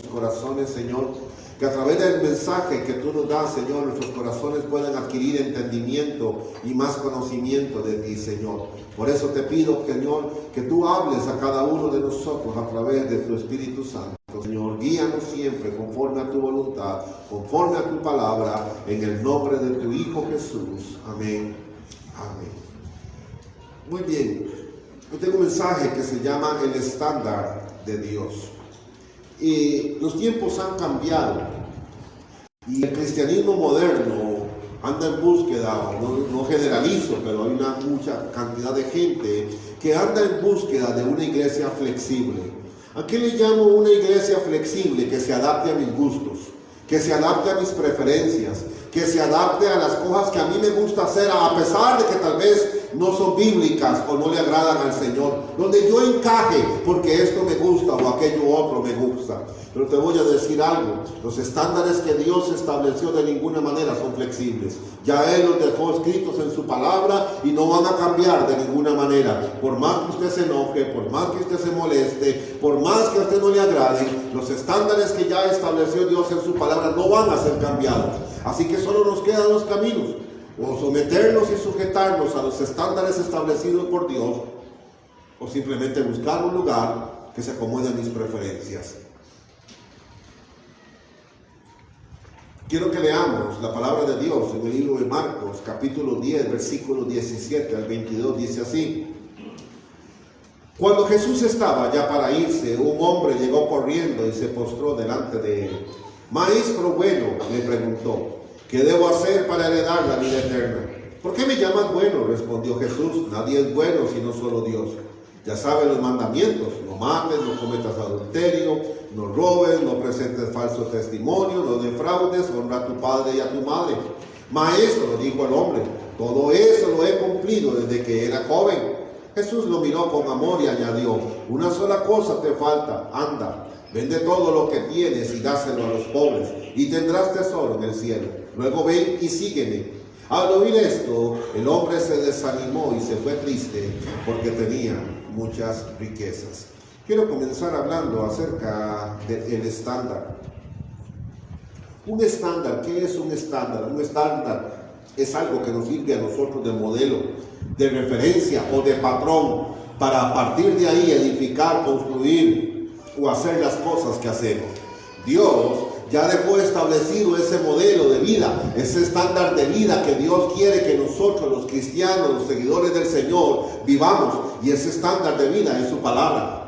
corazones, Señor, que a través del mensaje que tú nos das, Señor, nuestros corazones puedan adquirir entendimiento y más conocimiento de ti, Señor. Por eso te pido, Señor, que tú hables a cada uno de nosotros a través de tu Espíritu Santo. Señor, guíanos siempre conforme a tu voluntad, conforme a tu palabra, en el nombre de tu Hijo Jesús. Amén. Amén. Muy bien. Yo tengo un mensaje que se llama el estándar de Dios. Y los tiempos han cambiado. Y el cristianismo moderno anda en búsqueda, no generalizo, pero hay mucha cantidad de gente que anda en búsqueda de una iglesia flexible. ¿A qué le llamo una iglesia flexible? Que se adapte a mis gustos, que se adapte a mis preferencias, que se adapte a las cosas que a mí me gusta hacer, a pesar de que tal vez no son bíblicas o no le agradan al Señor, donde yo encaje porque esto me gusta o aquello otro me gusta. Pero te voy a decir algo, los estándares que Dios estableció de ninguna manera son flexibles. Ya Él los dejó escritos en su palabra y no van a cambiar de ninguna manera. Por más que usted se enoje, por más que usted se moleste, por más que a usted no le agrade, los estándares que ya estableció Dios en su palabra no van a ser cambiados. Así que solo nos quedan dos caminos: o someternos y sujetarnos a los estándares establecidos por Dios, o simplemente buscar un lugar que se acomode a mis preferencias. Quiero que leamos la palabra de Dios en el libro de Marcos, capítulo 10, versículos 17 al 22, dice así: Cuando Jesús estaba ya para irse, un hombre llegó corriendo y se postró delante de él. Maestro bueno, le preguntó, ¿qué debo hacer para heredar la vida eterna? ¿Por qué me llamas bueno?, respondió Jesús. Nadie es bueno sino solo Dios. Ya sabes los mandamientos: no mates, no cometas adulterio, no robes, no presentes falso testimonio, no defraudes, honra a tu padre y a tu madre. Maestro, dijo el hombre, todo eso lo he cumplido desde que era joven. Jesús lo miró con amor y añadió, una sola cosa te falta, anda, vende todo lo que tienes y dáselo a los pobres, y tendrás tesoro en el cielo. Luego ven y sígueme. Al oír esto, el hombre se desanimó y se fue triste porque tenía muchas riquezas. Quiero comenzar hablando acerca del estándar. Un estándar, ¿qué es un estándar? Un estándar es algo que nos sirve a nosotros de modelo, de referencia o de patrón para a partir de ahí edificar, construir o hacer las cosas que hacemos. Dios ya dejó establecido ese modelo de vida, ese estándar de vida que Dios quiere que nosotros, los cristianos, los seguidores del Señor, vivamos. Y ese estándar de vida es su palabra.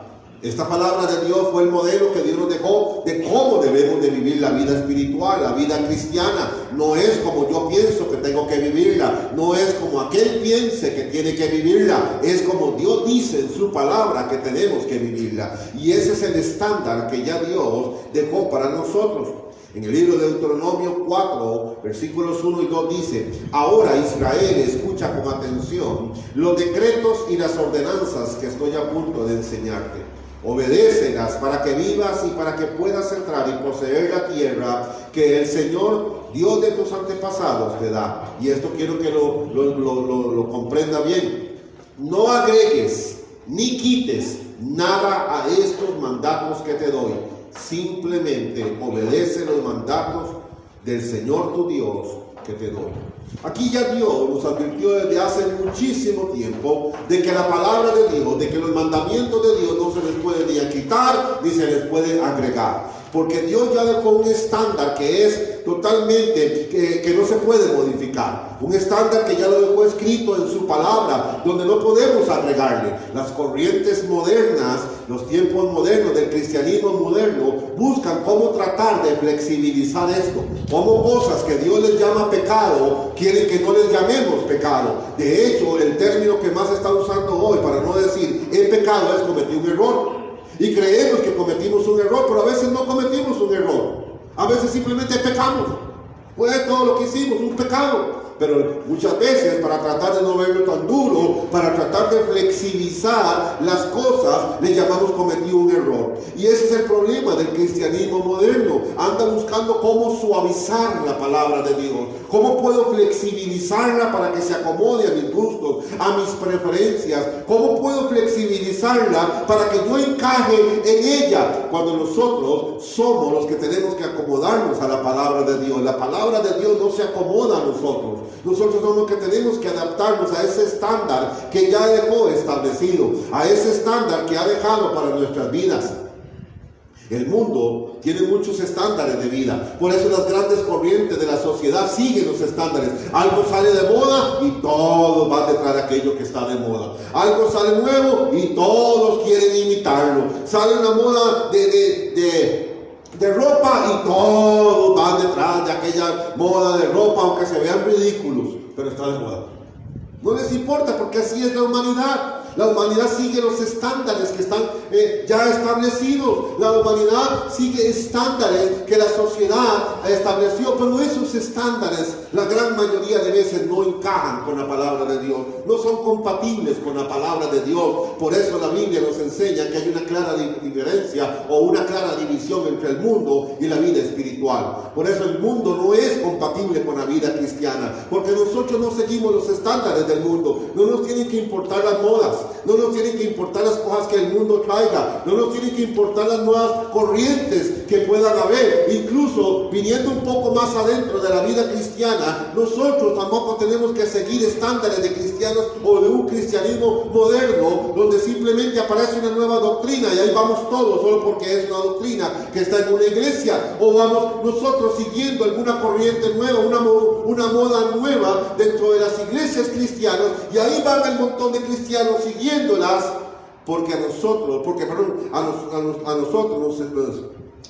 Esta palabra de Dios fue el modelo que Dios nos dejó de cómo debemos de vivir la vida espiritual, la vida cristiana. No es como yo pienso que tengo que vivirla, no es como aquel piense que tiene que vivirla, es como Dios dice en su palabra que tenemos que vivirla. Y ese es el estándar que ya Dios dejó para nosotros. En el libro de Deuteronomio 4, versículos 1 y 2 dice, ahora Israel, escucha con atención los decretos y las ordenanzas que estoy a punto de enseñarte. Obedécelas para que vivas y para que puedas entrar y poseer la tierra que el Señor, Dios de tus antepasados, te da. Y esto quiero que lo comprenda bien. No agregues ni quites nada a estos mandatos que te doy. Simplemente obedece los mandatos del Señor tu Dios que te doy. Aquí ya Dios nos advirtió desde hace muchísimo tiempo de que la palabra de Dios, de que los mandamientos de Dios no se les puede ni quitar ni se les puede agregar. Porque Dios ya dejó un estándar que es totalmente, que no se puede modificar. Un estándar que ya lo dejó escrito en su palabra, donde no podemos agregarle. Las corrientes modernas, los tiempos modernos del cristianismo moderno, buscan cómo tratar de flexibilizar esto. Cómo cosas que Dios les llama pecado, quieren que no les llamemos pecado. De hecho, el término que más se está usando hoy, para no decir he pecado, es cometí un error. Y creemos que cometimos un error, pero a veces no cometimos un error. A veces simplemente pecamos. Fue todo lo que hicimos, un pecado. pero muchas veces para tratar de no verlo tan duro, para tratar de flexibilizar las cosas, le llamamos cometido un error. Y ese es el problema del cristianismo moderno. Anda buscando cómo suavizar la palabra de Dios, cómo puedo flexibilizarla para que se acomode a mis gustos, a mis preferencias, cómo puedo flexibilizarla para que yo encaje en ella, cuando nosotros somos los que tenemos que acomodarnos a la palabra de Dios. La palabra de Dios no se acomoda a nosotros. Nosotros somos los que tenemos que adaptarnos a ese estándar que ya dejó establecido, a ese estándar que ha dejado para nuestras vidas. El mundo tiene muchos estándares de vida. Por eso las grandes corrientes de la sociedad siguen los estándares. Algo sale de moda y todos van detrás de aquello que está de moda. Algo sale nuevo y todos quieren imitarlo. Sale una moda de ropa y todos van detrás de aquella moda de ropa, aunque se vean ridículos, pero está de moda. No les importa, porque así es la humanidad. La humanidad sigue los estándares que están ya establecidos. La humanidad sigue estándares que la sociedad estableció, pero esos estándares la gran mayoría de veces no encajan con la palabra de Dios, no son compatibles con la palabra de Dios. Por eso la Biblia nos enseña que hay una clara diferencia o una clara división entre el mundo y la vida espiritual. Por eso el mundo no es compatible con la vida cristiana, porque nosotros no seguimos los estándares del mundo. No nos tienen que importar las modas, no nos tienen que importar las cosas que el mundo traiga, no nos tienen que importar las nuevas corrientes que puedan haber. Incluso viniendo un poco más adentro de la vida cristiana, nosotros tampoco tenemos que seguir estándares de cristianos o de un cristianismo moderno donde simplemente aparece una nueva doctrina y ahí vamos todos solo porque es una doctrina que está en una iglesia, o vamos nosotros siguiendo alguna corriente nueva, una moda nueva dentro de las iglesias cristianas, y ahí van el montón de cristianos siguiéndolas porque a nosotros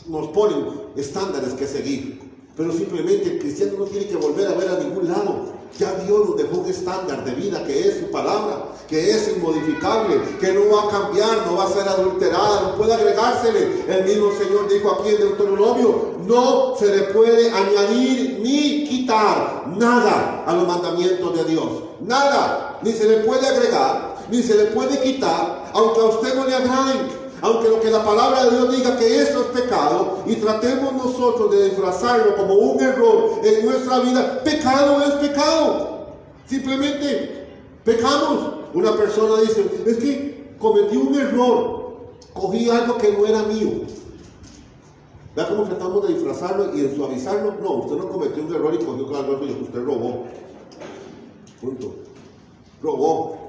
nos ponen estándares que seguir. Pero simplemente el cristiano no tiene que volver a ver a ningún lado. Ya Dios nos dejó un estándar de vida que es su palabra, que es inmodificable, que no va a cambiar, no va a ser adulterada, no puede agregársele. El mismo Señor dijo aquí en Deuteronomio: no se le puede añadir ni quitar nada a los mandamientos de Dios. Nada, ni se le puede agregar, ni se le puede quitar, aunque a usted no le agraden. Aunque lo que la palabra de Dios diga que esto es pecado, y tratemos nosotros de disfrazarlo como un error en nuestra vida, pecado es pecado. Simplemente pecamos. Una persona dice: es que cometí un error, cogí algo que no era mío. ¿Vea cómo tratamos de disfrazarlo y de suavizarlo? No, usted no cometió un error y cogió algo que usted robó. Punto. Robó.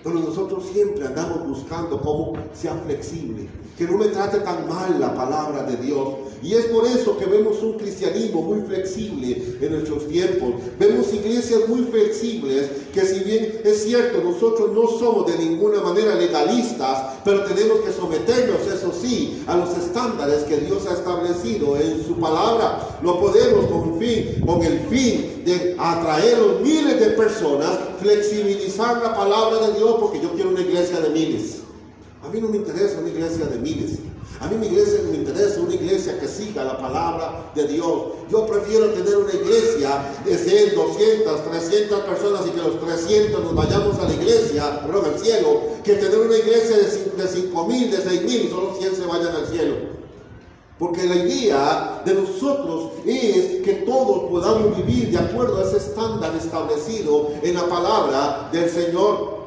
Pero nosotros siempre andamos buscando cómo sea flexible, que no me trate tan mal la palabra de Dios. Y es por eso que vemos un cristianismo muy flexible en nuestros tiempos. Vemos iglesias muy flexibles, que si bien es cierto, nosotros no somos de ninguna manera legalistas, pero tenemos que someternos, eso sí, a los estándares que Dios ha establecido en su palabra. Lo podemos con el fin de atraer a los miles de personas, flexibilizar la palabra de Dios, porque yo quiero una iglesia de miles. A mí no me interesa una iglesia de miles. A mí me interesa una iglesia que siga la palabra de Dios. Yo prefiero tener una iglesia de 100, 200, 300 personas y que los 300 nos vayamos a la iglesia, al cielo, que tener una iglesia de 5,000, de 6,000 y solo 100 se vayan al cielo. Porque la idea de nosotros es que todos podamos vivir de acuerdo a ese estándar establecido en la palabra del Señor.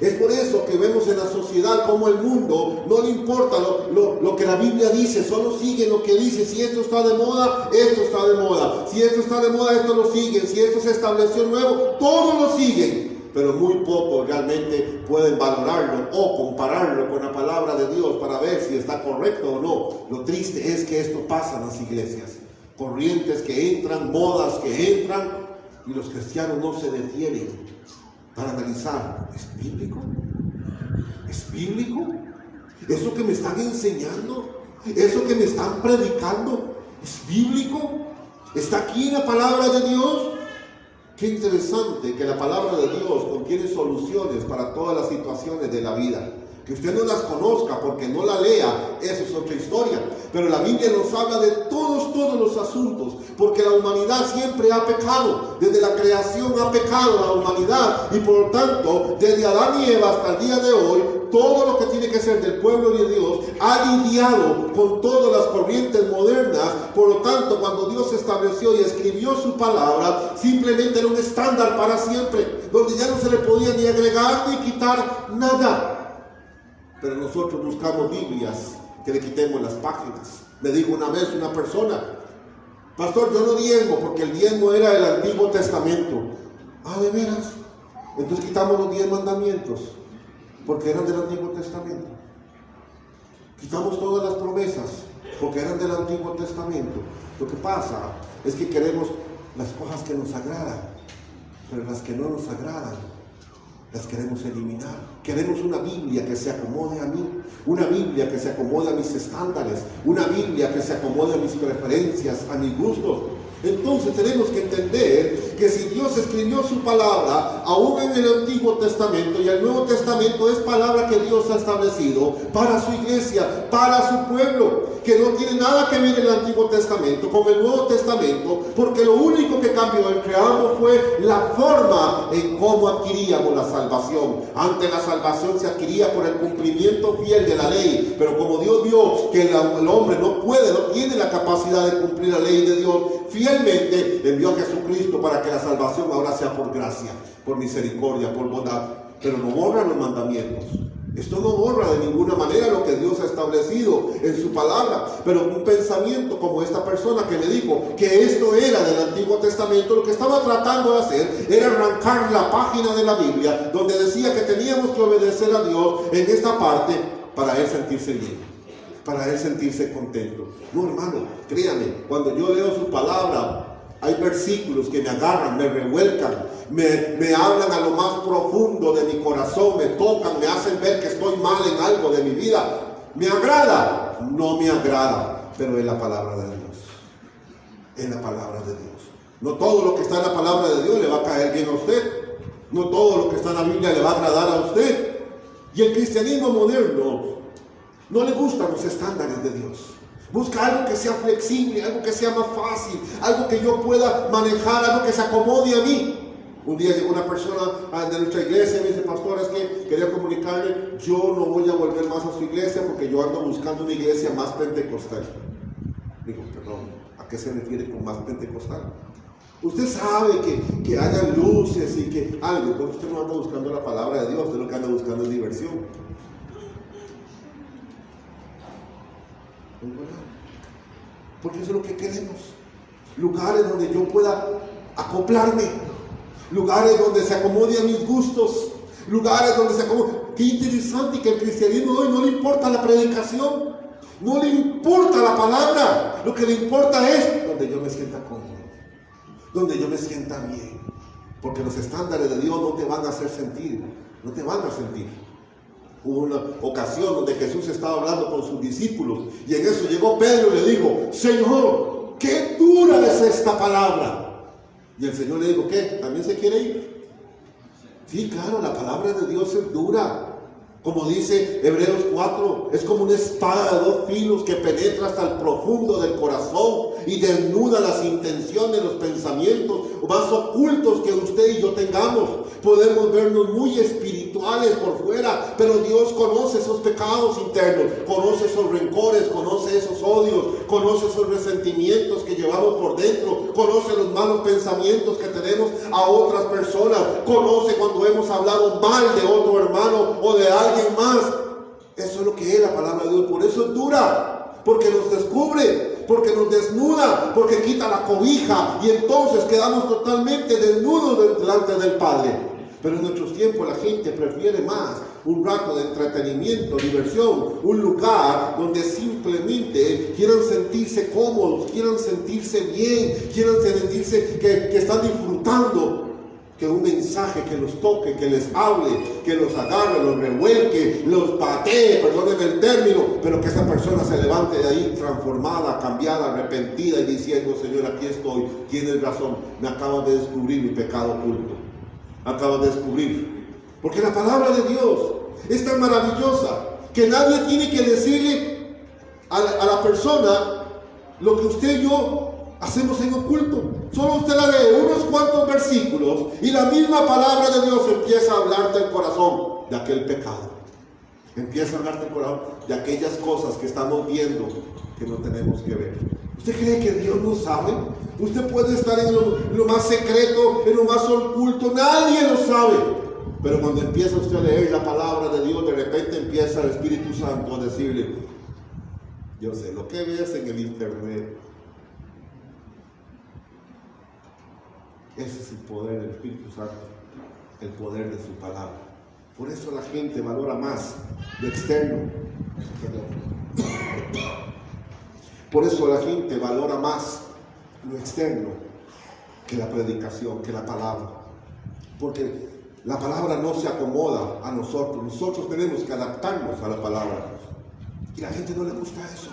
Es por eso que vemos en la sociedad como el mundo no le importa lo que la Biblia dice, solo sigue lo que dice. Si esto está de moda, esto está de moda. Si esto está de moda, esto lo siguen. Si esto se estableció nuevo, todos lo siguen. Pero muy pocos realmente pueden valorarlo o compararlo con la palabra de Dios para ver si está correcto o no. Lo triste es que esto pasa en las iglesias. Corrientes que entran, modas que entran, y los cristianos no se detienen para analizar: ¿es bíblico? ¿Es bíblico? ¿Eso que me están enseñando? ¿Eso que me están predicando? ¿Es bíblico? ¿Está aquí en la palabra de Dios? Qué interesante que la palabra de Dios contiene soluciones para todas las situaciones de la vida. Que usted no las conozca porque no la lea, eso es otra historia. pero la Biblia nos habla de todos los asuntos, porque la humanidad siempre ha pecado. Desde la creación ha pecado la humanidad, y por lo tanto, desde Adán y Eva hasta el día de hoy, todo lo que tiene que ser del pueblo de Dios ha lidiado con todas las corrientes modernas. Por lo tanto, cuando Dios estableció y escribió su palabra, simplemente era un estándar para siempre, donde ya no se le podía ni agregar ni quitar nada. Pero nosotros buscamos Biblias que le quitemos las páginas. Me dijo una vez una persona: pastor, yo no diezmo, porque el diezmo era del Antiguo Testamento. Ah, ¿de veras? Entonces quitamos los 10 mandamientos, porque eran del Antiguo Testamento. Quitamos todas las promesas, porque eran del Antiguo Testamento. Lo que pasa es que queremos las cosas que nos agradan, pero las que no nos agradan las queremos eliminar. Queremos una Biblia que se acomode a mí, una Biblia que se acomode a mis estándares, una Biblia que se acomode a mis preferencias, a mis gustos. Entonces tenemos que entender que si Dios escribió su palabra aún en el Antiguo Testamento, y el Nuevo Testamento es palabra que Dios ha establecido para su iglesia, para su pueblo, que no tiene nada que ver el Antiguo Testamento con el Nuevo Testamento, porque lo único que cambió entre ambos fue la forma en cómo adquiríamos la salvación. Antes la salvación se adquiría por el cumplimiento fiel de la ley, pero como Dios vio que el hombre no tiene la capacidad de cumplir la ley de Dios fielmente, envió a Jesucristo para que la salvación ahora sea por gracia, por misericordia, por bondad. Pero no borra los mandamientos. Esto no borra de ninguna manera lo que Dios ha establecido en su palabra. Pero un pensamiento como esta persona que me dijo que esto era del Antiguo Testamento, lo que estaba tratando de hacer era arrancar la página de la Biblia donde decía que teníamos que obedecer a Dios en esta parte para él sentirse bien, para él sentirse contento. No, hermano, créame, cuando yo leo su palabra, hay versículos que me agarran, me revuelcan, me hablan a lo más profundo de mi corazón, me tocan, me hacen ver que estoy mal en algo de mi vida. ¿Me agrada? No me agrada, pero es la palabra de Dios. Es la palabra de Dios. No todo lo que está en la palabra de Dios le va a caer bien a usted. No todo lo que está en la Biblia le va a agradar a usted. Y el cristianismo moderno no le gustan los estándares de Dios. Busca algo que sea flexible, algo que sea más fácil, algo que yo pueda manejar, algo que se acomode a mí. Un día llegó una persona de nuestra iglesia y me dice: pastor, es que quería comunicarle, yo no voy a volver más a su iglesia porque yo ando buscando una iglesia más pentecostal. Digo, perdón, ¿a qué se refiere con más pentecostal? Usted sabe que haya luces y que algo, pero usted no anda buscando la palabra de Dios, usted lo que anda buscando es diversión. Porque eso es lo que queremos. Lugares donde yo pueda acoplarme, lugares donde se acomode a mis gustos, lugares donde se acomode. Qué interesante que el cristianismo hoy no le importa la predicación, no le importa la palabra, lo que le importa es donde yo me sienta cómodo, donde yo me sienta bien, porque los estándares de Dios no te van a hacer sentir, no te van a sentir. Hubo una ocasión donde Jesús estaba hablando con sus discípulos y en eso llegó Pedro y le dijo: Señor, qué dura es esta palabra. Y el Señor le dijo: ¿qué? ¿También se quiere ir? Sí, claro, la palabra de Dios es dura. Como dice Hebreos 4, es como una espada de 2 filos que penetra hasta el profundo del corazón y desnuda las intenciones, los pensamientos más ocultos que usted y yo tengamos. Podemos vernos muy espirituales por fuera, pero Dios conoce esos pecados internos, conoce esos rencores, conoce esos odios, conoce esos resentimientos que llevamos por dentro, conoce los malos pensamientos que tenemos a otras personas, conoce cuando hemos hablado mal de otro hermano o de alguien más. Eso es lo que es la palabra de Dios. Por eso es dura, porque nos descubre, porque nos desnuda, porque quita la cobija y entonces quedamos totalmente desnudos delante del Padre. Pero en nuestros tiempos la gente prefiere más un rato de entretenimiento, diversión, un lugar donde simplemente quieran sentirse cómodos, quieran sentirse bien, quieran sentirse que están disfrutando, que un mensaje que los toque, que les hable, que los agarre, los revuelque, los patee, perdónenme el término, pero que esa persona se levante de ahí transformada, cambiada, arrepentida y diciendo: Señor, aquí estoy, tienes razón, me acabas de descubrir mi pecado oculto. Acabas de descubrir. Porque la palabra de Dios es tan maravillosa que nadie tiene que decirle a la persona lo que usted y yo hacemos en oculto. Solo usted la lee unos cuantos versículos y la misma palabra de Dios empieza a hablarte el corazón de aquel pecado. Empieza a hablarte el corazón de aquellas cosas que estamos viendo que no tenemos que ver. ¿Usted cree que Dios no sabe? Usted puede estar en lo más secreto, en lo más oculto, nadie lo sabe. Pero cuando empieza usted a leer la palabra de Dios, de repente empieza el Espíritu Santo a decirle: yo sé lo que ves en el internet. Ese es el poder del Espíritu Santo, el poder de su palabra. Por eso la gente valora más lo externo. Por eso la gente valora más lo externo que la predicación, que la palabra. Porque la palabra no se acomoda a nosotros. Nosotros tenemos que adaptarnos a la palabra. Y a la gente no le gusta eso.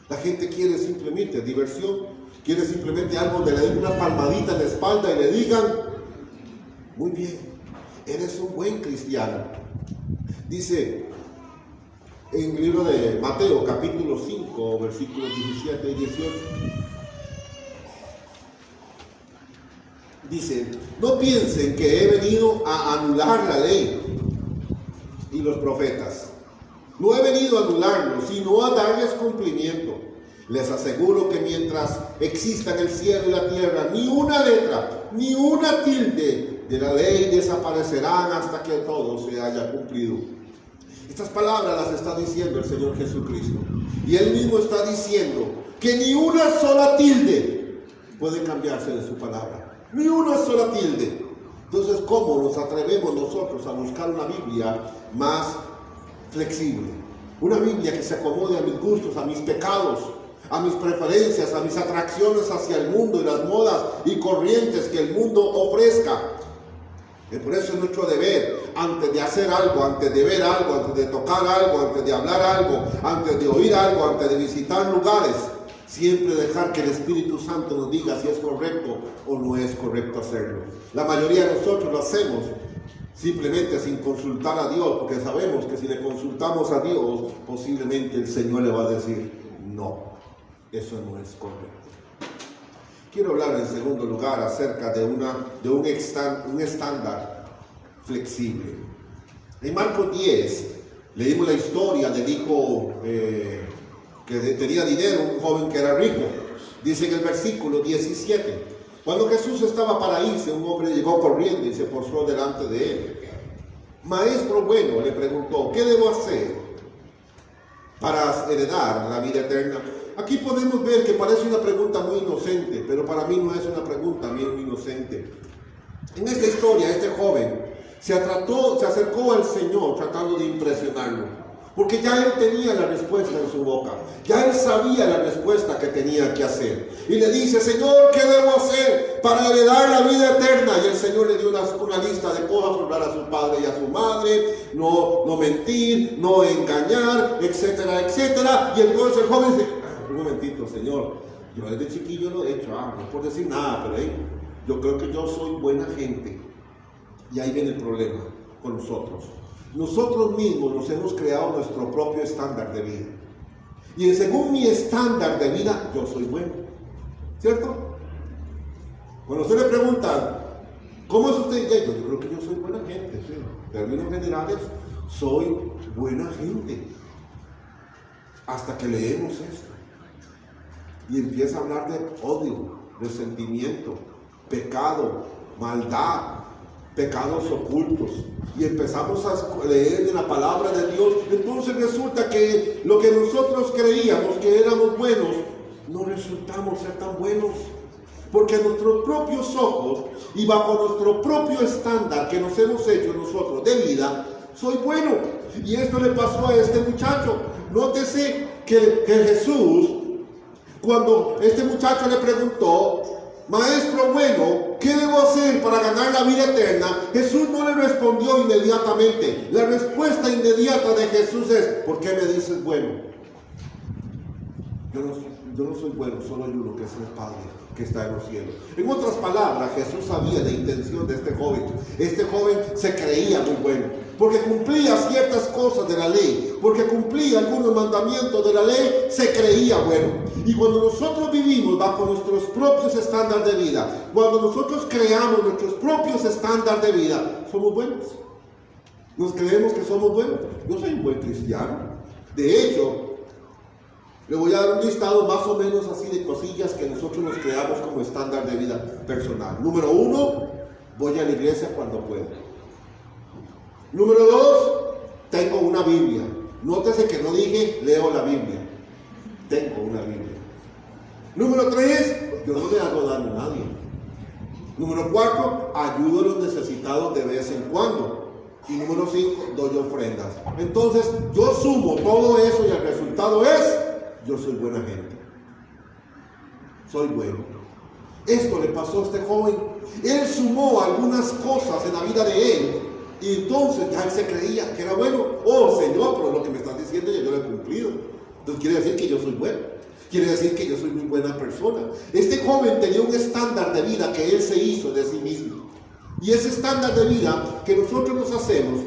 La gente quiere simplemente diversión. Quiere simplemente algo donde le den una palmadita en la espalda y le digan: muy bien, eres un buen cristiano. Dice en el libro de Mateo, capítulo 5, versículos 17 y 18. Dice: no piensen que he venido a anular la ley y los profetas. No he venido a anularlos, sino a darles cumplimiento. Les aseguro que mientras existan el cielo y la tierra, ni una letra, ni una tilde de la ley desaparecerán hasta que todo se haya cumplido. Estas palabras las está diciendo el Señor Jesucristo. Y Él mismo está diciendo que ni una sola tilde puede cambiarse de su palabra. Ni una sola tilde. Entonces, ¿cómo nos atrevemos nosotros a buscar una Biblia más flexible? Una Biblia que se acomode a mis gustos, a mis pecados, a mis preferencias, a mis atracciones hacia el mundo y las modas y corrientes que el mundo ofrezca. Y por eso es nuestro deber, antes de hacer algo, antes de ver algo, antes de tocar algo, antes de hablar algo, antes de oír algo, antes de visitar lugares, siempre dejar que el Espíritu Santo nos diga si es correcto o no es correcto hacerlo. La mayoría de nosotros lo hacemos simplemente sin consultar a Dios, porque sabemos que si le consultamos a Dios, posiblemente el Señor le va a decir: no, eso no es correcto. Quiero hablar en segundo lugar acerca de un estándar flexible. En Marcos 10 leímos la historia del hijo que tenía dinero, un joven que era rico. Dice en el versículo 17: cuando Jesús estaba para irse, un hombre llegó corriendo y se postró delante de él. Maestro bueno, le preguntó: ¿qué debo hacer para heredar la vida eterna? Aquí podemos ver que parece una pregunta muy inocente, pero para mí no es una pregunta muy inocente. En esta historia, este joven se acercó al Señor tratando de impresionarlo, porque ya él tenía la respuesta en su boca, ya él sabía la respuesta que tenía que hacer. Y le dice: Señor, ¿qué debo hacer para heredar la vida eterna? Y el Señor le dio una lista de cosas: honrar a su padre y a su madre, no mentir, no engañar, etcétera, etcétera. Y entonces el joven dice: un momentito, Señor, yo desde chiquillo lo he hecho, no por decir nada, pero yo creo que yo soy buena gente. Y ahí viene el problema con nosotros. Nosotros mismos nos hemos creado nuestro propio estándar de vida. Y según mi estándar de vida, yo soy bueno. ¿Cierto? Cuando usted le pregunta: ¿cómo es usted? Yo creo que yo soy buena gente. ¿Sí? En términos generales, soy buena gente. Hasta que leemos esto. Y empieza a hablar de odio, resentimiento, pecado, maldad, pecados ocultos. Y empezamos a leer de la palabra de Dios. Entonces resulta que lo que nosotros creíamos que éramos buenos, no resultamos ser tan buenos. Porque a nuestros propios ojos y bajo nuestro propio estándar que nos hemos hecho nosotros de vida, soy bueno. Y esto le pasó a este muchacho. Nótese que Jesús, cuando este muchacho le preguntó: Maestro bueno, ¿qué debo hacer para ganar la vida eterna? Jesús no le respondió inmediatamente. La respuesta inmediata de Jesús es: ¿por qué me dices bueno? Yo no soy bueno, solo hay uno, que es el Padre que está en los cielos. En otras palabras, Jesús sabía la intención de este joven. Este joven se creía muy bueno. porque cumplía ciertas cosas de la ley, porque cumplía algunos mandamientos de la ley, se creía bueno. Y cuando nosotros vivimos bajo nuestros propios estándares de vida, cuando nosotros creamos nuestros propios estándares de vida, somos buenos. Nos creemos que somos buenos. Yo soy un buen cristiano. De hecho, le voy a dar un listado más o menos así de cosillas que nosotros nos creamos como estándar de vida personal. Número 1, voy a la iglesia cuando puedo. Número 2, tengo una Biblia. Nótese que no dije leo la Biblia. Tengo una Biblia. Número 3, yo no le hago daño a nadie. Número 4, ayudo a los necesitados de vez en cuando. Y número 5, doy ofrendas. Entonces, yo sumo todo eso y el resultado es, yo soy buena gente. Soy bueno. Esto le pasó a este joven. Él sumó algunas cosas en la vida de él. Y entonces ya él se creía que era bueno. Oh Señor, pero lo que me estás diciendo ya yo lo he cumplido. Entonces quiere decir que yo soy bueno. Quiere decir que yo soy muy buena persona. Este joven tenía un estándar de vida que él se hizo de sí mismo. Y ese estándar de vida que nosotros nos hacemos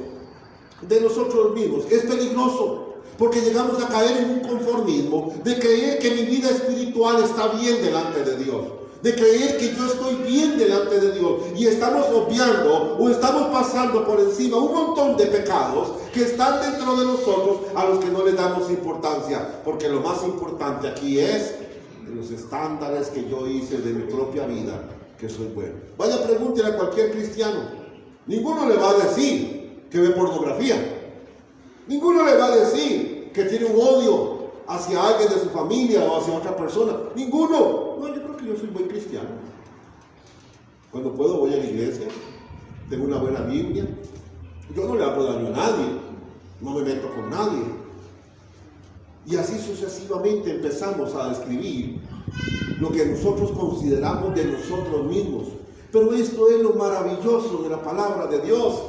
de nosotros mismos es peligroso. Porque llegamos a caer en un conformismo de creer que mi vida espiritual está bien delante de Dios. De creer que yo estoy bien delante de Dios. Y estamos obviando o estamos pasando por encima un montón de pecados que están dentro de nosotros a los que no les damos importancia. Porque lo más importante aquí es los estándares que yo hice de mi propia vida, que soy bueno. Vaya, pregúntele a cualquier cristiano. Ninguno le va a decir que ve pornografía. Ninguno le va a decir que tiene un odio hacia alguien de su familia o hacia otra persona. Ninguno. No, yo creo que yo soy buen cristiano. Cuando puedo voy a la iglesia. Tengo una buena Biblia. Yo no le hago daño a nadie. No me meto con nadie. Y así sucesivamente empezamos a describir lo que nosotros consideramos de nosotros mismos. Pero esto es lo maravilloso de la palabra de Dios.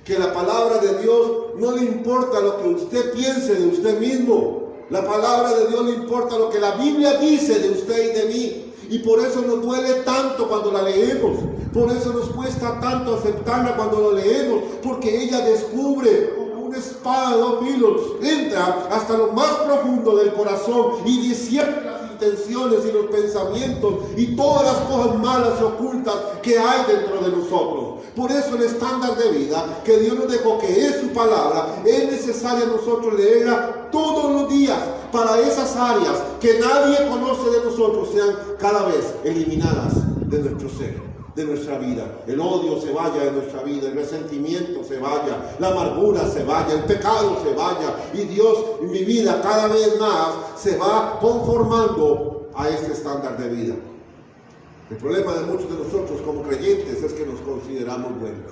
Que la palabra de Dios no le importa lo que usted piense de usted mismo. La palabra de Dios le importa lo que la Biblia dice de usted y de mí. Y por eso nos duele tanto cuando la leemos. Por eso nos cuesta tanto aceptarla cuando lo leemos. Porque ella descubre como una espada de 2 filos. Entra hasta lo más profundo del corazón y discierne las intenciones y los pensamientos y todas las cosas malas y ocultas que hay dentro de nosotros. Por eso el estándar de vida que Dios nos dejó, que es su palabra, es necesario nosotros leerla todos los días para esas áreas que nadie conoce de nosotros sean cada vez eliminadas de nuestro ser, de nuestra vida. El odio se vaya de nuestra vida, el resentimiento se vaya, la amargura se vaya, el pecado se vaya, y Dios en mi vida cada vez más se va conformando a este estándar de vida. El problema de muchos de nosotros como creyentes es que nos consideramos buenos.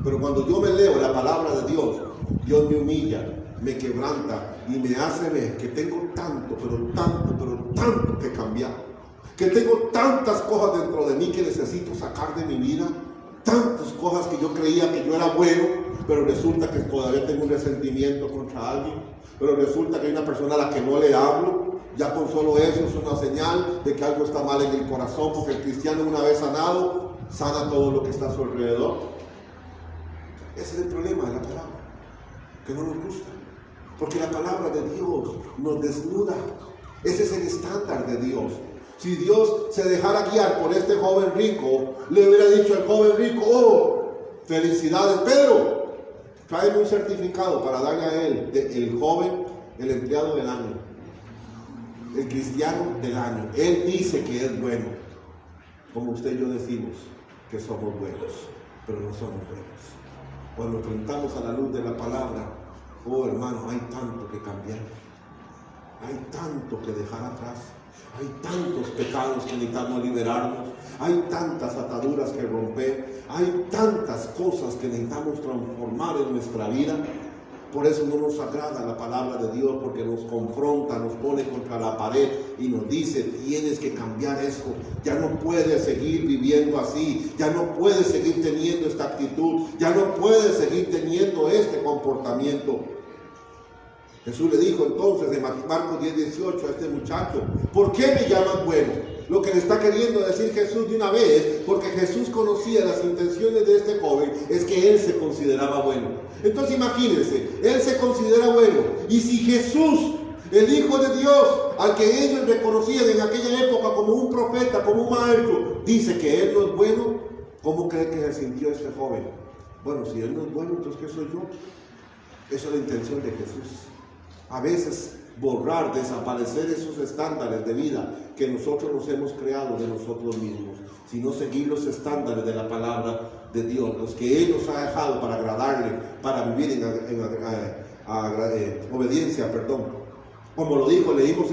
Pero cuando yo me leo la palabra de Dios, Dios me humilla, me quebranta y me hace ver que tengo tanto, pero tanto que cambiar. Que tengo tantas cosas dentro de mí que necesito sacar de mi vida. Tantas cosas que yo creía que yo era bueno, pero resulta que todavía tengo un resentimiento contra alguien. Pero resulta que hay una persona a la que no le hablo. Ya con solo eso es una señal de que algo está mal en el corazón, porque el cristiano una vez sanado, sana todo lo que está a su alrededor. Ese es el problema de la palabra, que no nos gusta, porque la palabra de Dios nos desnuda. Ese es el estándar de Dios. Si Dios se dejara guiar por este joven rico, le hubiera dicho al joven rico: oh, felicidades, Pedro, tráeme un certificado para darle a él, el joven, el empleado del año. El cristiano del año. Él dice que es bueno. Como usted y yo decimos que somos buenos, pero no somos buenos. Cuando enfrentamos a la luz de la palabra, oh hermano, hay tanto que cambiar. Hay tanto que dejar atrás. Hay tantos pecados que necesitamos liberarnos. Hay tantas ataduras que romper. Hay tantas cosas que necesitamos transformar en nuestra vida. Por eso no nos agrada la palabra de Dios, porque nos confronta, nos pone contra la pared y nos dice: tienes que cambiar esto, ya no puedes seguir viviendo así, ya no puedes seguir teniendo esta actitud, ya no puedes seguir teniendo este comportamiento. Jesús le dijo entonces en Marcos 10:18 a este muchacho: ¿por qué me llaman bueno? Lo que le está queriendo decir Jesús de una vez, porque Jesús conocía las intenciones de este joven, es que él se consideraba bueno. Entonces imagínense, él se considera bueno. Y si Jesús, el Hijo de Dios, al que ellos reconocían en aquella época como un profeta, como un maestro, dice que él no es bueno, ¿cómo cree que se sintió este joven? Bueno, si él no es bueno, entonces ¿qué soy yo? Esa es la intención de Jesús. A veces borrar, desaparecer esos estándares de vida que nosotros nos hemos creado de nosotros mismos, sino seguir los estándares de la palabra de Dios, los que Él nos ha dejado para agradarle, para vivir en obediencia, Como lo dijo, leímos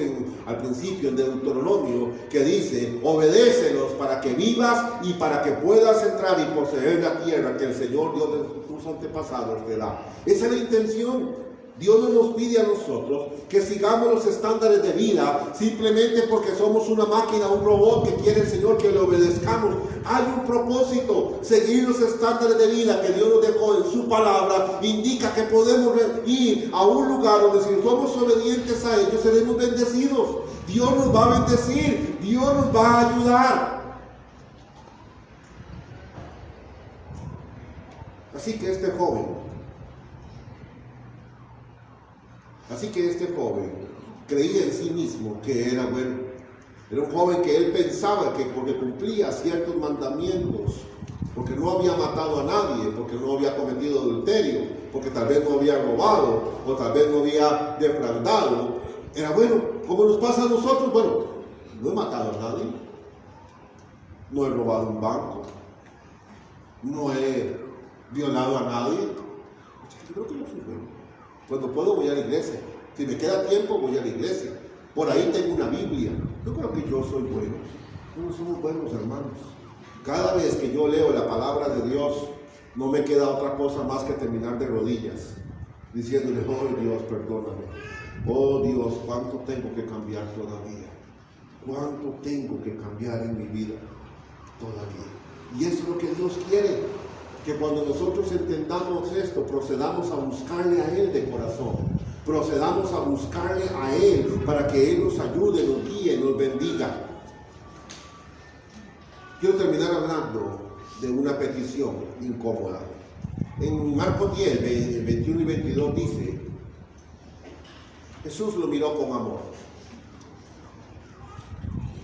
al principio en Deuteronomio, que dice: obedécelos para que vivas y para que puedas entrar y poseer la tierra que el Señor Dios de tus antepasados te da. Esa es la intención. Dios no nos pide a nosotros que sigamos los estándares de vida simplemente porque somos una máquina, un robot que quiere el Señor que le obedezcamos. Hay un propósito. Seguir los estándares de vida que Dios nos dejó en su palabra indica que podemos ir a un lugar donde, si somos obedientes a ellos, seremos bendecidos. Dios nos va a bendecir, Dios nos va a ayudar. Así que este joven creía en sí mismo que era bueno. Era un joven que él pensaba que porque cumplía ciertos mandamientos, porque no había matado a nadie, porque no había cometido adulterio, porque tal vez no había robado, o tal vez no había defraudado, era bueno. Como nos pasa a nosotros, bueno, no he matado a nadie, no he robado un banco, no he violado a nadie. Yo creo que no soy bueno. Cuando puedo voy a la iglesia. Si me queda tiempo voy a la iglesia. Por ahí tengo una Biblia. Yo creo que yo soy bueno. No somos buenos, hermanos. Cada vez que yo leo la palabra de Dios, no me queda otra cosa más que terminar de rodillas, diciéndole: oh Dios, perdóname. Oh Dios, ¿cuánto tengo que cambiar todavía? ¿Cuánto tengo que cambiar en mi vida todavía? Y eso es lo que Dios quiere. Que cuando nosotros entendamos esto, procedamos a buscarle a Él de corazón. Procedamos a buscarle a Él para que Él nos ayude, nos guíe, nos bendiga. Quiero terminar hablando de una petición incómoda. En Marcos 10, 21 y 22 dice: Jesús lo miró con amor.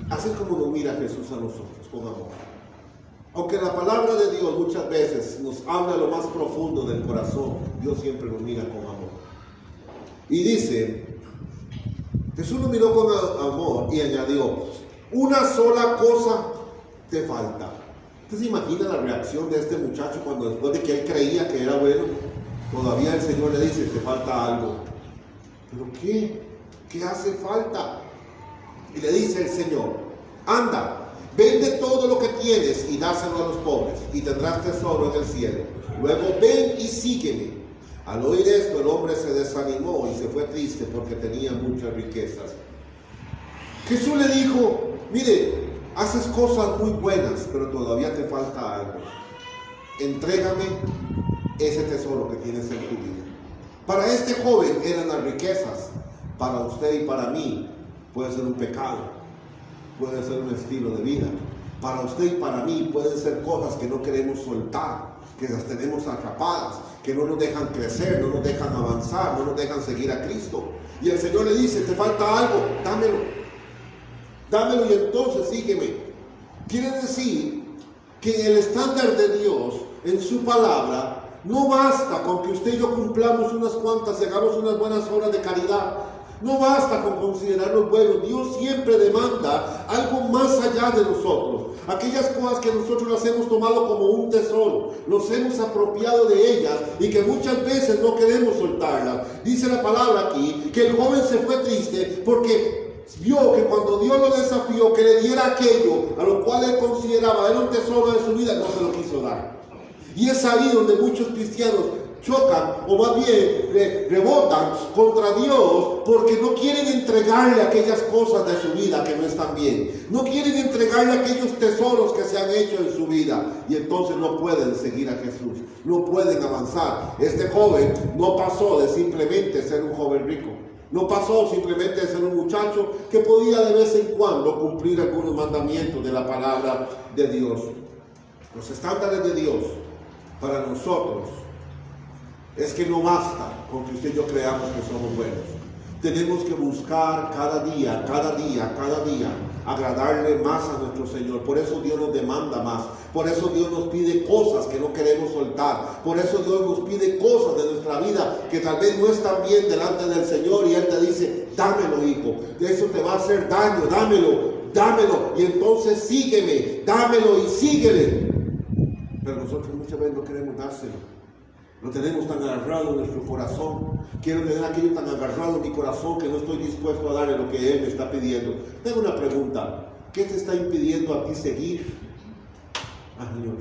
Así es como nos mira Jesús a nosotros, con amor. Aunque la palabra de Dios muchas veces nos habla lo más profundo del corazón, Dios siempre nos mira con amor. Y dice, Jesús lo miró con amor y añadió: una sola cosa te falta. ¿Usted se imagina la reacción de este muchacho cuando, después de que él creía que era bueno, todavía el Señor le dice: te falta algo? ¿Pero qué? ¿Qué hace falta? Y le dice el Señor: anda, vende todo lo que tienes y dáselo a los pobres, y tendrás tesoro en el cielo. Luego ven y sígueme. Al oír esto, el hombre se desanimó y se fue triste porque tenía muchas riquezas. Jesús le dijo: mire, haces cosas muy buenas, pero todavía te falta algo. Entrégame ese tesoro que tienes en tu vida. Para este joven eran las riquezas. Para usted y para mí puede ser un pecado, puede ser un estilo de vida. Para usted y para mí pueden ser cosas que no queremos soltar, que las tenemos atrapadas, que no nos dejan crecer, no nos dejan avanzar, no nos dejan seguir a Cristo. Y el Señor le dice: te falta algo, dámelo. Dámelo y entonces sígueme. Quiere decir que en el estándar de Dios, en su palabra, no basta con que usted y yo cumplamos unas cuantas, hagamos unas buenas obras de caridad. No basta con considerarnos buenos. Dios siempre demanda algo más allá de nosotros. Aquellas cosas que nosotros las hemos tomado como un tesoro, nos hemos apropiado de ellas y que muchas veces no queremos soltarlas. Dice la palabra aquí que el joven se fue triste porque vio que cuando Dios lo desafió que le diera aquello a lo cual él consideraba era un tesoro de su vida, no se lo quiso dar. Y es ahí donde muchos cristianos chocan o más bien rebotan contra Dios porque no quieren entregarle aquellas cosas de su vida que no están bien. No quieren entregarle aquellos tesoros que se han hecho en su vida. Y entonces no pueden seguir a Jesús. No pueden avanzar. Este joven no pasó de simplemente ser un joven rico. No pasó simplemente de ser un muchacho que podía de vez en cuando cumplir algunos mandamientos de la palabra de Dios. Los estándares de Dios para nosotros es que no basta con que usted y yo creamos que somos buenos. Tenemos que buscar cada día, agradarle más a nuestro Señor. Por eso Dios nos demanda más. Por eso Dios nos pide cosas que no queremos soltar. Por eso Dios nos pide cosas de nuestra vida que tal vez no están bien delante del Señor. Y Él te dice, dámelo, hijo. Eso te va a hacer daño, dámelo. Y entonces sígueme, dámelo y síguele. Pero nosotros muchas veces no queremos dárselo. Lo tenemos tan agarrado en nuestro corazón. Quiero tener aquello tan agarrado en mi corazón que no estoy dispuesto a darle lo que Él me está pidiendo. Tengo una pregunta. ¿Qué te está impidiendo a ti seguir al Señor?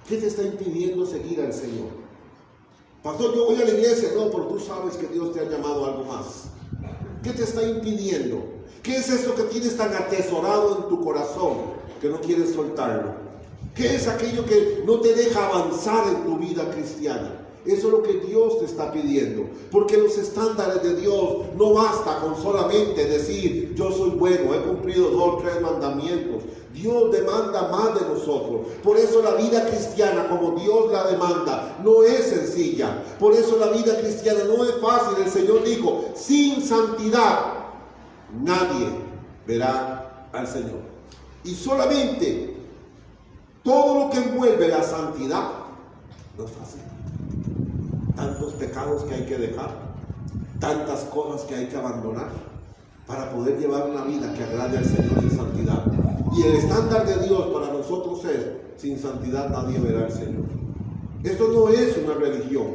¿Qué te está impidiendo seguir al Señor? Pastor, yo voy a la iglesia. No, pero tú sabes que Dios te ha llamado a algo más. ¿Qué te está impidiendo? ¿Qué es eso que tienes tan atesorado en tu corazón que no quieres soltarlo? ¿Qué es aquello que no te deja avanzar en tu vida cristiana? Eso es lo que Dios te está pidiendo. Porque los estándares de Dios no basta con solamente decir, yo soy bueno, he cumplido 2 o 3 mandamientos. Dios demanda más de nosotros. Por eso la vida cristiana, como Dios la demanda, no es sencilla. Por eso la vida cristiana no es fácil. El Señor dijo, sin santidad nadie verá al Señor. Y solamente todo lo que envuelve la santidad no es fácil. Tantos pecados que hay que dejar, tantas cosas que hay que abandonar para poder llevar una vida que agrade al Señor en santidad. Y el estándar de Dios para nosotros es, sin santidad nadie verá al Señor. Esto no es una religión.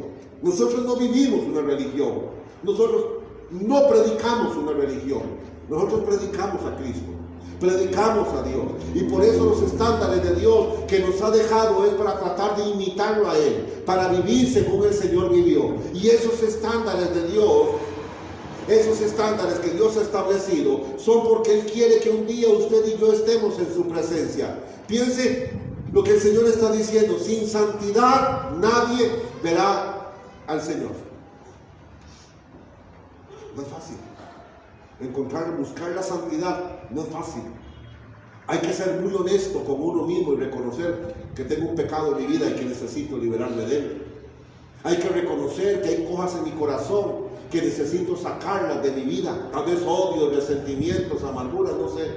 Nosotros no vivimos una religión. Nosotros no predicamos una religión. Nosotros predicamos a Cristo. Predicamos a Dios. Y por eso los estándares de Dios que nos ha dejado es para tratar de imitarlo a Él, para vivir según el Señor vivió. Y esos estándares de Dios, esos estándares que Dios ha establecido, son porque Él quiere que un día usted y yo estemos en su presencia. Piense lo que el Señor está diciendo: sin santidad nadie verá al Señor. No es fácil. Buscar la santidad no es fácil. Hay que ser muy honesto con uno mismo y reconocer que tengo un pecado en mi vida y que necesito liberarme de él. Hay que reconocer que hay cosas en mi corazón que necesito sacarlas de mi vida. Tal vez odio, resentimientos, amarguras, no sé.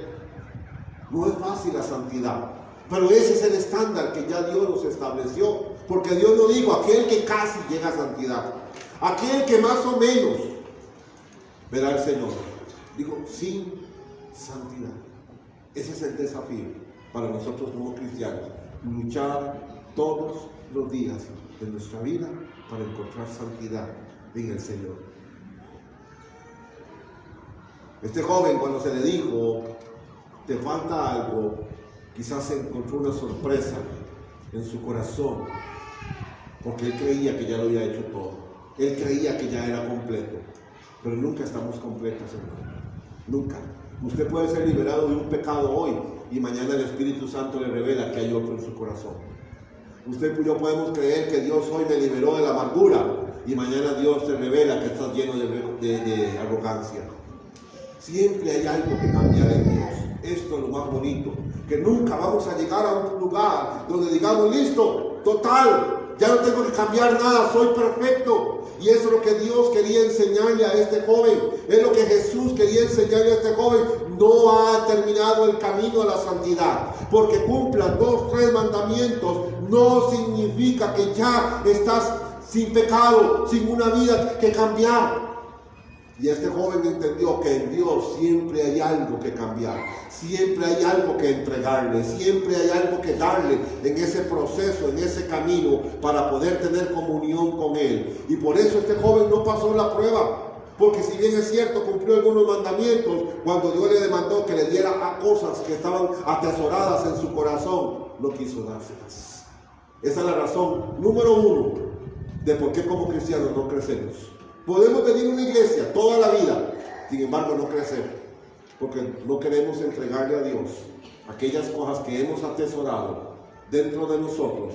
No es fácil la santidad. Pero ese es el estándar que ya Dios nos estableció. Porque Dios no dijo aquel que casi llega a santidad. Aquel que más o menos verá al Señor. Digo, sin santidad. Ese es el desafío para nosotros como cristianos. Luchar todos los días de nuestra vida para encontrar santidad en el Señor. Este joven, cuando se le dijo, te falta algo, quizás encontró una sorpresa en su corazón, porque él creía que ya lo había hecho todo. Él creía que ya era completo. Pero nunca estamos completos, hermano. Nunca. Usted puede ser liberado de un pecado hoy y mañana el Espíritu Santo le revela que hay otro en su corazón. Usted y yo podemos creer que Dios hoy me liberó de la amargura y mañana Dios te revela que estás lleno de arrogancia. Siempre hay algo que cambiar en Dios. Esto es lo más bonito, que nunca vamos a llegar a un lugar donde digamos, listo, total, ya no tengo que cambiar nada, soy perfecto. Y eso es lo que Dios quería enseñarle a este joven. Es lo que Jesús quería enseñarle a este joven. No ha terminado el camino a la santidad. Porque cumplan 2 o 3 mandamientos no significa que ya estás sin pecado, sin una vida que cambiar. Y este joven entendió que en Dios siempre hay algo que cambiar, siempre hay algo que entregarle, siempre hay algo que darle en ese proceso, en ese camino, para poder tener comunión con Él. Y por eso este joven no pasó la prueba, porque si bien es cierto, cumplió algunos mandamientos, cuando Dios le demandó que le diera a cosas que estaban atesoradas en su corazón, no quiso dárselas. Esa es la razón número 1 de por qué como cristianos no crecemos. Podemos venir a una iglesia toda la vida, sin embargo no crecer, porque no queremos entregarle a Dios aquellas cosas que hemos atesorado dentro de nosotros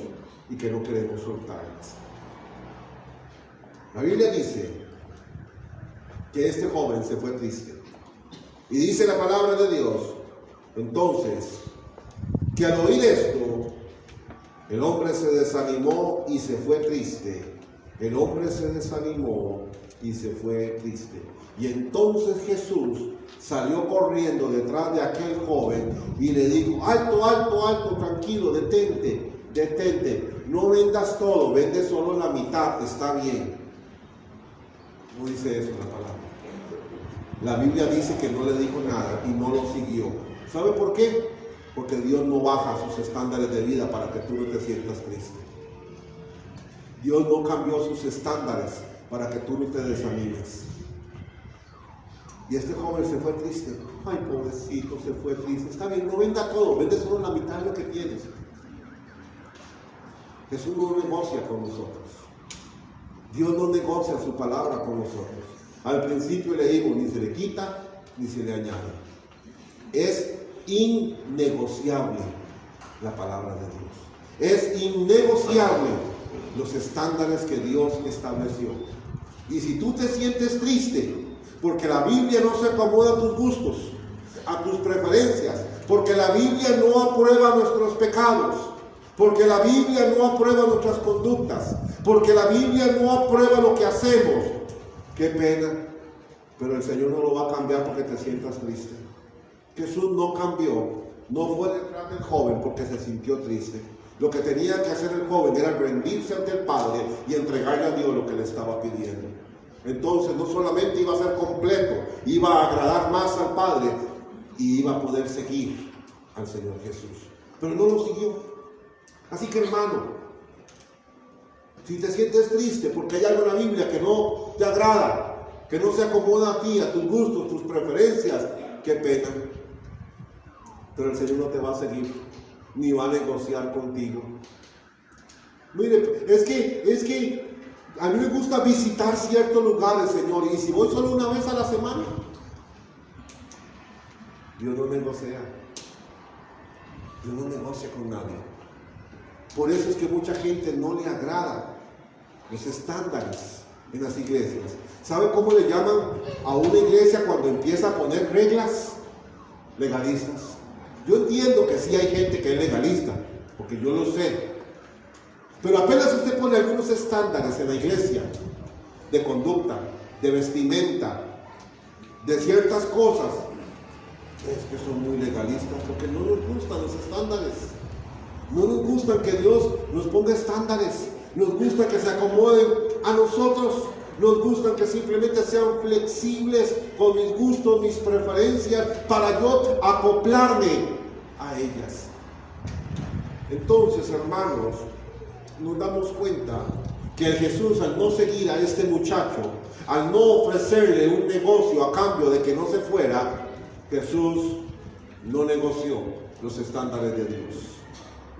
y que no queremos soltarlas. La Biblia dice que este joven se fue triste. Y dice la palabra de Dios, entonces, que al oír esto, el hombre se desanimó y se fue triste. El hombre se desanimó y se fue triste. Y entonces Jesús salió corriendo detrás de aquel joven y le dijo, alto, alto, alto, tranquilo, detente, detente. No vendas todo, vende solo la mitad, está bien. No dice eso la palabra. La Biblia dice que no le dijo nada y no lo siguió. ¿Sabe por qué? Porque Dios no baja sus estándares de vida para que tú no te sientas triste. Dios no cambió sus estándares para que tú no te desanimes. Y este joven se fue triste. Ay, pobrecito, se fue triste. Está bien, no venda todo, vende solo la mitad de lo que tienes. Jesús no negocia con nosotros. Dios no negocia su palabra con nosotros. Al principio le digo, ni se le quita, ni se le añade. Es innegociable la palabra de Dios. Es innegociable los estándares que Dios estableció. Y si tú te sientes triste, porque la Biblia no se acomoda a tus gustos, a tus preferencias, porque la Biblia no aprueba nuestros pecados, porque la Biblia no aprueba nuestras conductas, porque la Biblia no aprueba lo que hacemos, qué pena, pero el Señor no lo va a cambiar porque te sientas triste. Jesús no cambió, no fue detrás del joven porque se sintió triste. Lo que tenía que hacer el joven era rendirse ante el Padre y entregarle a Dios lo que le estaba pidiendo. Entonces no solamente iba a ser completo, iba a agradar más al Padre y iba a poder seguir al Señor Jesús. Pero no lo siguió. Así que, hermano, si te sientes triste porque hay algo en la Biblia que no te agrada, que no se acomoda a ti, a tus gustos, tus preferencias, qué pena. Pero el Señor no te va a seguir, ni va a negociar contigo. Mire, es que a mí me gusta visitar ciertos lugares, Señor, y si voy solo una vez a la semana, Dios no negocia. Dios no negocia con nadie. Por eso es que mucha gente no le agrada los estándares en las iglesias. ¿Sabe cómo le llaman a una iglesia cuando empieza a poner reglas? Legalistas. Yo entiendo que sí hay gente que es legalista, porque yo lo sé. Pero apenas usted pone algunos estándares en la iglesia, de conducta, de vestimenta, de ciertas cosas, es que son muy legalistas, porque no nos gustan los estándares. No nos gusta que Dios nos ponga estándares. Nos gusta que se acomoden a nosotros. Nos gusta que simplemente sean flexibles con mis gustos, mis preferencias, para yo acoplarme a ellas. Entonces, hermanos, nos damos cuenta que el Jesús, al no seguir a este muchacho, al no ofrecerle un negocio a cambio de que no se fuera, Jesús no negoció los estándares de Dios.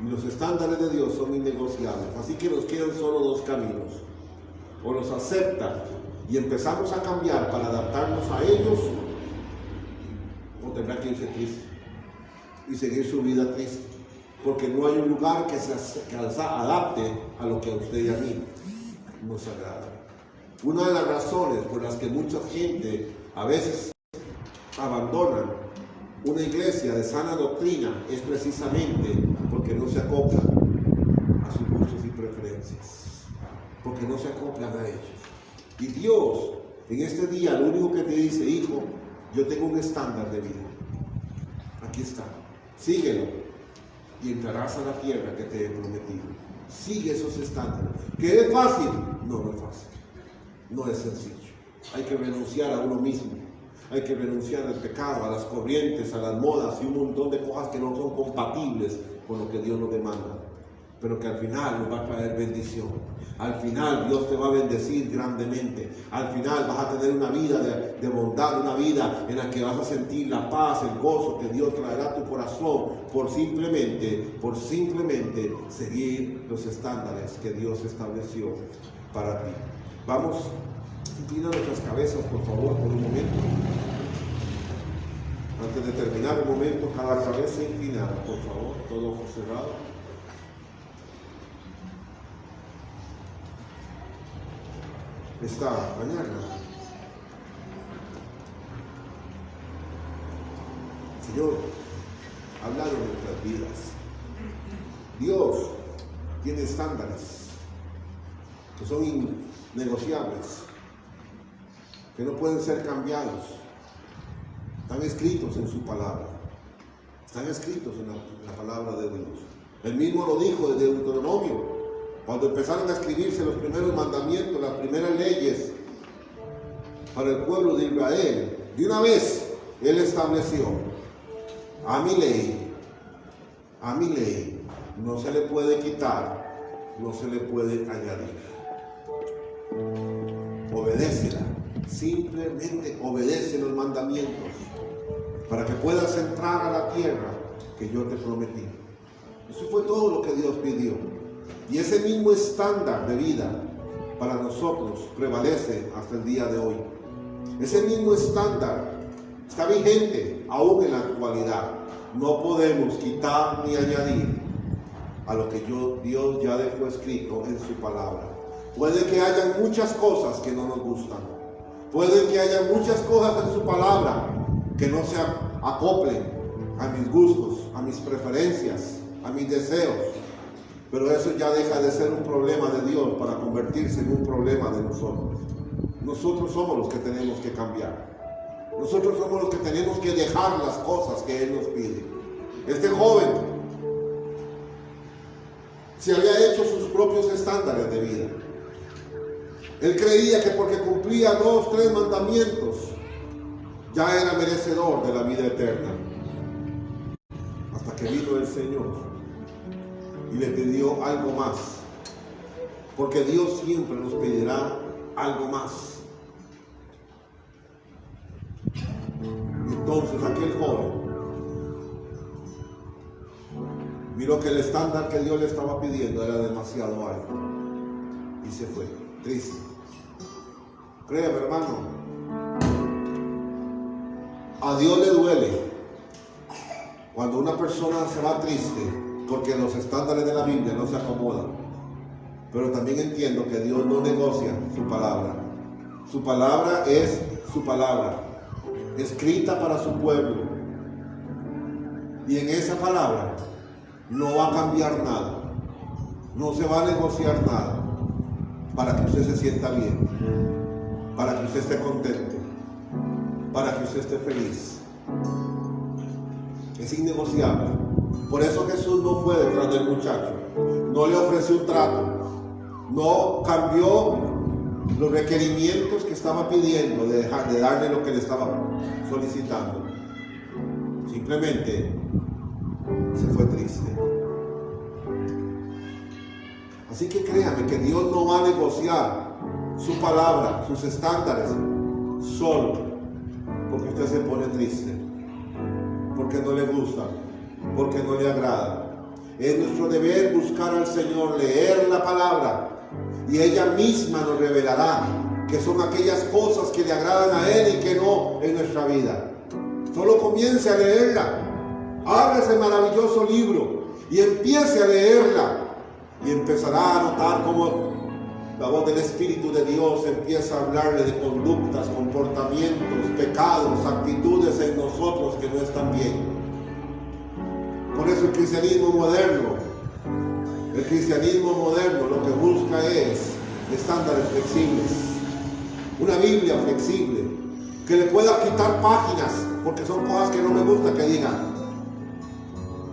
Y los estándares de Dios son innegociables. Así que nos quedan solo dos caminos. O los acepta y empezamos a cambiar para adaptarnos a ellos, o tendrá que irse triste y seguir su vida triste. Porque no hay un lugar que se adapte a lo que a usted y a mí nos agrada. Una de las razones por las que mucha gente a veces abandonan una iglesia de sana doctrina es precisamente porque no se acoplan a sus gustos y preferencias, porque no se acoplan a ellos. Y Dios en este día lo único que te dice: hijo, yo tengo un estándar de vida, aquí está, síguelo y entrarás a la tierra que te he prometido. Sigue esos estándares. ¿Que es fácil? No, no es fácil, no es sencillo. Hay que renunciar a uno mismo. Hay que renunciar al pecado, a las corrientes, a las modas y un montón de cosas que no son compatibles con lo que Dios nos demanda, pero que al final nos va a traer bendición. Al final Dios te va a bendecir grandemente. Al final vas a tener una vida de bondad, una vida en la que vas a sentir la paz, el gozo que Dios traerá a tu corazón por simplemente seguir los estándares que Dios estableció para ti. Vamos, inclina nuestras cabezas, por favor, por un momento. Antes de terminar, un momento, cada cabeza inclinada, por favor, todo ojo cerrado. Esta mañana, Señor, habla de nuestras vidas. Dios tiene estándares que son innegociables, que no pueden ser cambiados. Están escritos en su palabra, están escritos en la palabra de Dios. Él mismo lo dijo desde Deuteronomio, cuando empezaron a escribirse los primeros mandamientos, las primeras leyes para el pueblo de Israel. De una vez, Él estableció: a mi ley no se le puede quitar, no se le puede añadir. Obedécela, simplemente obedece los mandamientos para que puedas entrar a la tierra que yo te prometí. Eso fue todo lo que Dios pidió. Y ese mismo estándar de vida para nosotros prevalece hasta el día de hoy. Ese mismo estándar está vigente aún en la actualidad. No podemos quitar ni añadir a lo que Dios ya dejó escrito en su palabra. Puede que haya muchas cosas que no nos gustan. Puede que haya muchas cosas en su palabra que no se acoplen a mis gustos, a mis preferencias, a mis deseos. Pero eso ya deja de ser un problema de Dios para convertirse en un problema de nosotros. Nosotros somos los que tenemos que cambiar. Nosotros somos los que tenemos que dejar las cosas que Él nos pide. Este joven se había hecho sus propios estándares de vida. Él creía que porque cumplía 2, 3 mandamientos, ya era merecedor de la vida eterna. Hasta que vino el Señor y le pidió algo más. Porque Dios siempre nos pedirá algo más. Entonces aquel joven miró que el estándar que Dios le estaba pidiendo era demasiado alto y se fue, triste. Créame, hermano, a Dios le duele cuando una persona se va triste porque los estándares de la Biblia no se acomodan. Pero también entiendo que Dios no negocia su palabra. Su palabra es su palabra, escrita para su pueblo. Y en esa palabra no va a cambiar nada, no se va a negociar nada para que usted se sienta bien, para que usted esté contento, para que usted esté feliz. Es innegociable. Por eso Jesús no fue detrás del muchacho, no le ofreció un trato, no cambió los requerimientos que estaba pidiendo de darle lo que le estaba solicitando. Simplemente se fue triste. Así que créame que Dios no va a negociar su palabra, sus estándares, solo porque usted se pone triste, porque no le gusta, porque no le agrada. Es nuestro deber buscar al Señor, leer la palabra, y ella misma nos revelará que son aquellas cosas que le agradan a Él y que no en nuestra vida. Solo comience a leerla, abra ese maravilloso libro y empiece a leerla, y empezará a notar cómo la voz del Espíritu de Dios empieza a hablarle de conductas, comportamientos, pecados, actitudes en nosotros que no están bien. Por eso el cristianismo moderno lo que busca es estándares flexibles, una Biblia flexible, que le pueda quitar páginas, porque son cosas que no me gusta que digan.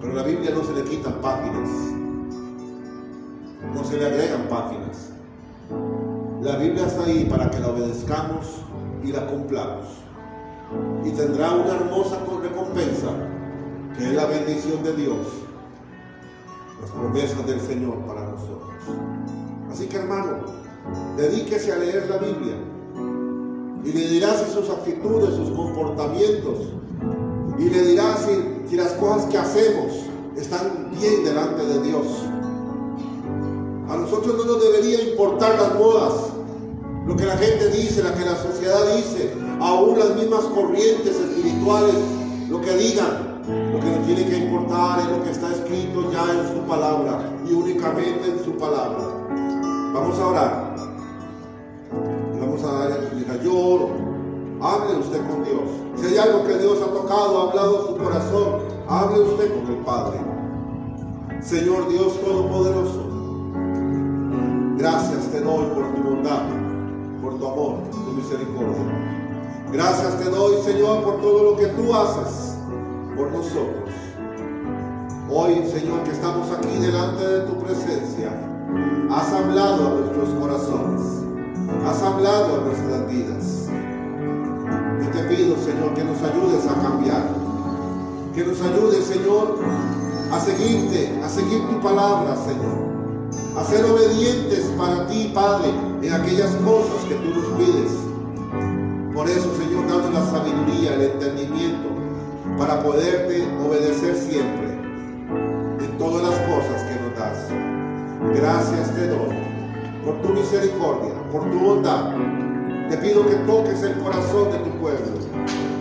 Pero a la Biblia no se le quitan páginas, no se le agregan páginas. La Biblia está ahí para que la obedezcamos y la cumplamos. Y tendrá una hermosa recompensa, que es la bendición de Dios, las promesas del Señor para nosotros. Así que, hermano, dedíquese a leer la Biblia y le dirá si sus actitudes, sus comportamientos, y le dirá si las cosas que hacemos están bien delante de Dios. A nosotros no nos debería importar las modas, lo que la gente dice, lo que la sociedad dice, aún las mismas corrientes espirituales, lo que digan. Lo que nos tiene que importar es lo que está escrito ya en su palabra y únicamente en su palabra. Vamos a orar. Vamos a dar, mira, yo oro. Hable usted con Dios. Si hay algo que Dios ha tocado, ha hablado en su corazón, hable usted con el Padre. Señor Dios Todopoderoso, gracias te doy por tu bondad, por tu amor, por tu misericordia. Gracias te doy, Señor, por todo lo que tú haces por nosotros. Hoy, Señor, que estamos aquí delante de tu presencia, has hablado a nuestros corazones, has hablado a nuestras vidas. Yo te pido, Señor, que nos ayudes a cambiar, que nos ayudes, Señor, a seguirte, a seguir tu palabra, Señor, a ser obedientes para ti, Padre, en aquellas cosas que tú nos pides. Por eso, Señor, danos la sabiduría, el entendimiento, para poderte obedecer siempre en todas las cosas que nos das. Gracias te doy por tu misericordia, por tu bondad. Te pido que toques el corazón de tu pueblo,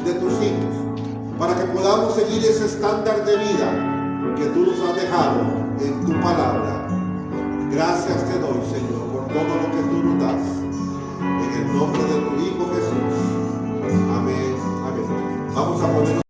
de tus hijos, para que podamos seguir ese estándar de vida que tú nos has dejado en tu palabra. Gracias te doy, Señor, por todo lo que tú nos das. En el nombre de tu Hijo Jesús. Amén. Amén. Vamos a poner